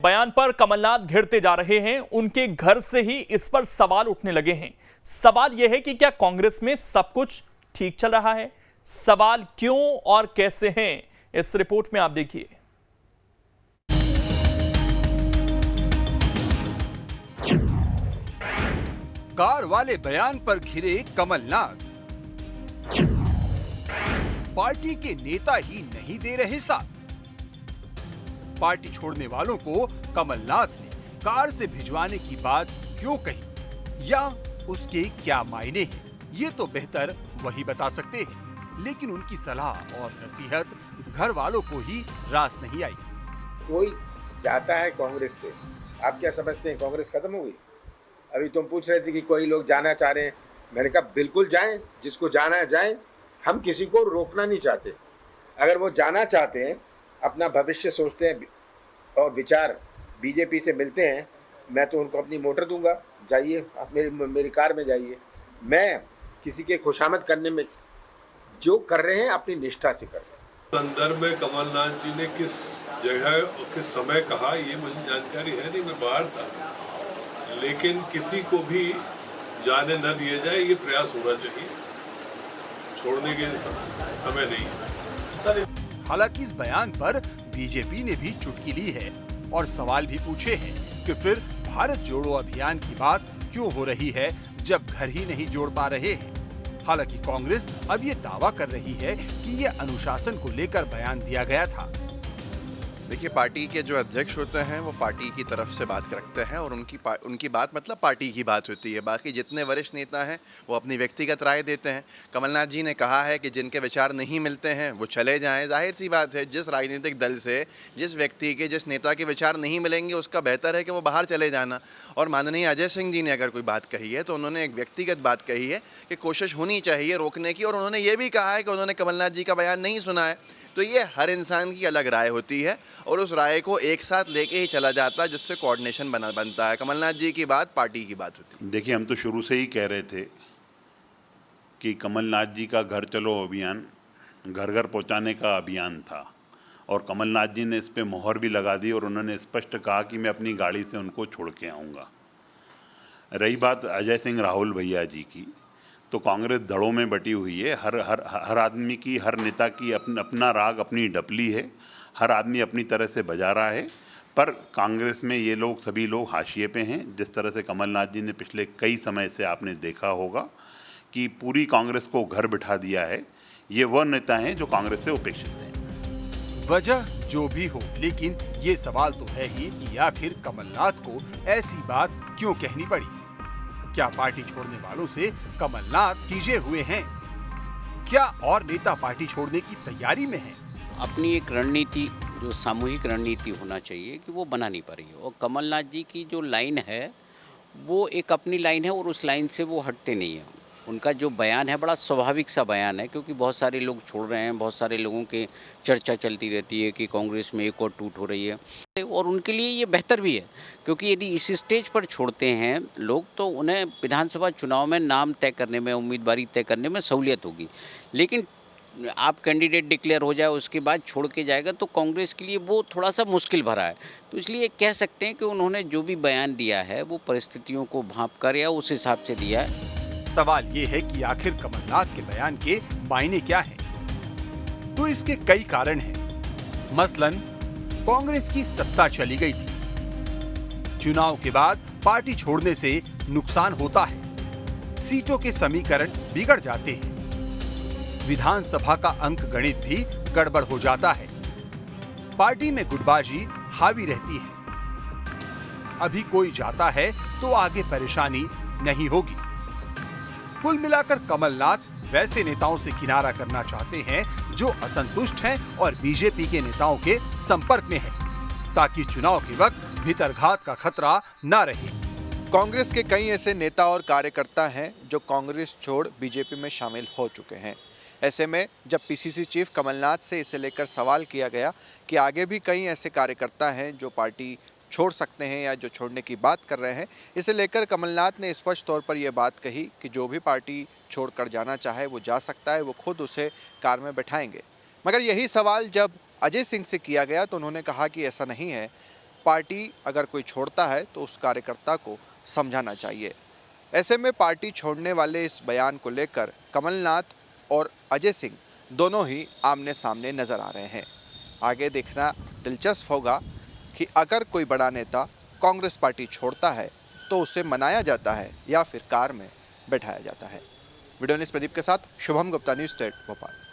बयान पर कमलनाथ घिरते जा रहे हैं। उनके घर से ही इस पर सवाल उठने लगे हैं। सवाल यह है कि क्या कांग्रेस में सब कुछ ठीक चल रहा है? सवाल क्यों और कैसे हैं, इस रिपोर्ट में आप देखिए। कार वाले बयान पर घिरे कमलनाथ। पार्टी के नेता ही नहीं दे रहे साथ। पार्टी छोड़ने वालों को कमलनाथ ने कार से भिजवाने की बात क्यों कही या उसके क्या मायने हैं, ये तो बेहतर वही बता सकते हैं। लेकिन उनकी सलाह और नसीहत घर वालों को ही रास नहीं आई। कोई जाता है कांग्रेस से, आप क्या समझते हैं कांग्रेस खत्म हो गई? अभी तुम पूछ रहे थे कि कोई लोग जाना चाह रहे हैं, मैंने कहा बिल्कुल जाएं, जिसको जाना है जाएं। हम किसी को रोकना नहीं चाहते। अगर वो जाना चाहते हैं, अपना भविष्य सोचते हैं और विचार बीजेपी से मिलते हैं, मैं तो उनको अपनी मोटर दूंगा, जाइए आप मेरी कार में जाइए। मैं किसी के खुशामद करने में, जो कर रहे हैं अपनी निष्ठा से कर रहे हैं। संदर्भ में कमलनाथ जी ने किस जगह और किस समय कहा, ये मुझे जानकारी है नहीं, मैं बाहर था। लेकिन किसी को भी जाने न दिया जाए, ये प्रयास होना चाहिए। छोड़ने के समय नहीं है। हालांकि इस बयान पर बीजेपी ने भी चुटकी ली है और सवाल भी पूछे हैं कि फिर भारत जोड़ो अभियान की बात क्यों हो रही है जब घर ही नहीं जोड़ पा रहे हैं। हालांकि कांग्रेस अब ये दावा कर रही है कि ये अनुशासन को लेकर बयान दिया गया था। देखिए, पार्टी के जो अध्यक्ष होते हैं वो पार्टी की तरफ से बात रखते हैं और उनकी बात मतलब पार्टी की बात होती है। बाकी जितने वरिष्ठ नेता हैं वो अपनी व्यक्तिगत राय देते हैं। कमलनाथ जी ने कहा है कि जिनके विचार नहीं मिलते हैं वो चले जाएं। जाहिर सी बात है, जिस राजनीतिक दल से जिस व्यक्ति के जिस नेता के विचार नहीं मिलेंगे उसका बेहतर है कि वो बाहर चले जाना। और माननीय अजय सिंह जी ने अगर कोई बात कही है तो उन्होंने एक व्यक्तिगत बात कही है कि कोशिश होनी चाहिए रोकने की, और उन्होंने ये भी कहा है कि उन्होंने कमलनाथ जी का बयान नहीं सुना है। तो ये हर इंसान की अलग राय होती है और उस राय को एक साथ लेके ही चला जाता है, जिससे कोऑर्डिनेशन बनता है। कमलनाथ जी की बात पार्टी की बात होती है। देखिए, हम तो शुरू से ही कह रहे थे कि कमलनाथ जी का घर चलो अभियान घर घर पहुंचाने का अभियान था और कमलनाथ जी ने इस पे मोहर भी लगा दी और उन्होंने स्पष्ट कहा कि मैं अपनी गाड़ी से उनको छोड़ के आऊँगा। रही बात अजय सिंह राहुल भैया जी की, तो कांग्रेस धड़ों में बटी हुई है। हर आदमी की, हर नेता की अपना राग, अपनी डपली है। हर आदमी अपनी तरह से बजा रहा है, पर कांग्रेस में ये लोग सभी लोग हाशिए पे हैं। जिस तरह से कमलनाथ जी ने पिछले कई समय से आपने देखा होगा कि पूरी कांग्रेस को घर बिठा दिया है। ये वह नेता हैं जो कांग्रेस से उपेक्षित हैं। वजह जो भी हो, लेकिन ये सवाल तो है ही कि आखिर कमलनाथ को ऐसी बात क्यों कहनी पड़ी? क्या पार्टी छोड़ने वालों से कमलनाथ खींचे हुए हैं? क्या और नेता पार्टी छोड़ने की तैयारी में हैं? अपनी एक रणनीति, जो सामूहिक रणनीति होना चाहिए, कि वो बना नहीं पा रही है। और कमलनाथ जी की जो लाइन है वो एक अपनी लाइन है और उस लाइन से वो हटते नहीं हैं। उनका जो बयान है बड़ा स्वाभाविक सा बयान है, क्योंकि बहुत सारे लोग छोड़ रहे हैं, बहुत सारे लोगों के चर्चा चलती रहती है कि कांग्रेस में एक और टूट हो रही है, और उनके लिए ये बेहतर भी है, क्योंकि यदि इस स्टेज पर छोड़ते हैं लोग तो उन्हें विधानसभा चुनाव में नाम तय करने में, उम्मीदवारी तय करने में सहूलियत होगी। लेकिन आप कैंडिडेट डिक्लेयर हो जाए उसके बाद छोड़ के जाएगा तो कांग्रेस के लिए वो थोड़ा सा मुश्किल भरा है। तो इसलिए कह सकते हैं कि उन्होंने जो भी बयान दिया है वो परिस्थितियों को भांप कर या उस हिसाब से दिया है। सवाल ये है कि आखिर कमलनाथ के बयान के मायने क्या हैं? तो इसके कई कारण हैं। मसलन कांग्रेस की सत्ता चली गई थी। चुनाव के बाद पार्टी छोड़ने से नुकसान होता है, सीटों के समीकरण बिगड़ जाते हैं, विधानसभा का अंक गणित भी गड़बड़ हो जाता है, पार्टी में गुटबाजी हावी रहती है। अभी कोई जाता है तो आगे परेशानी नहीं होगी। कुल मिलाकर कमलनाथ वैसे नेताओं से किनारा करना चाहते हैं जो असंतुष्ट हैं और बीजेपी के नेताओं के संपर्क में हैं, ताकि चुनाव के वक्त भीतरघात का खतरा न रहे। कांग्रेस के कई ऐसे नेता और कार्यकर्ता हैं जो कांग्रेस छोड़ बीजेपी में शामिल हो चुके हैं। ऐसे में जब पीसीसी चीफ कमलनाथ से इसे लेकर सवाल किया गया कि आगे भी कई ऐसे कार्यकर्ता हैं जो पार्टी छोड़ सकते हैं या जो छोड़ने की बात कर रहे हैं, इसे लेकर कमलनाथ ने स्पष्ट तौर पर यह बात कही कि जो भी पार्टी छोड़कर जाना चाहे वो जा सकता है, वो खुद उसे कार में बैठाएंगे। मगर यही सवाल जब अजय सिंह से किया गया तो उन्होंने कहा कि ऐसा नहीं है, पार्टी अगर कोई छोड़ता है तो उस कार्यकर्ता को समझाना चाहिए। ऐसे में पार्टी छोड़ने वाले इस बयान को लेकर कमलनाथ और अजय सिंह दोनों ही आमने सामने नजर आ रहे हैं। आगे देखना दिलचस्प होगा कि अगर कोई बड़ा नेता कांग्रेस पार्टी छोड़ता है तो उसे मनाया जाता है या फिर कार में बैठाया जाता है। वीडियो जर्नलिस्ट प्रदीप के साथ शुभम गुप्ता, न्यूज़ 8 भोपाल।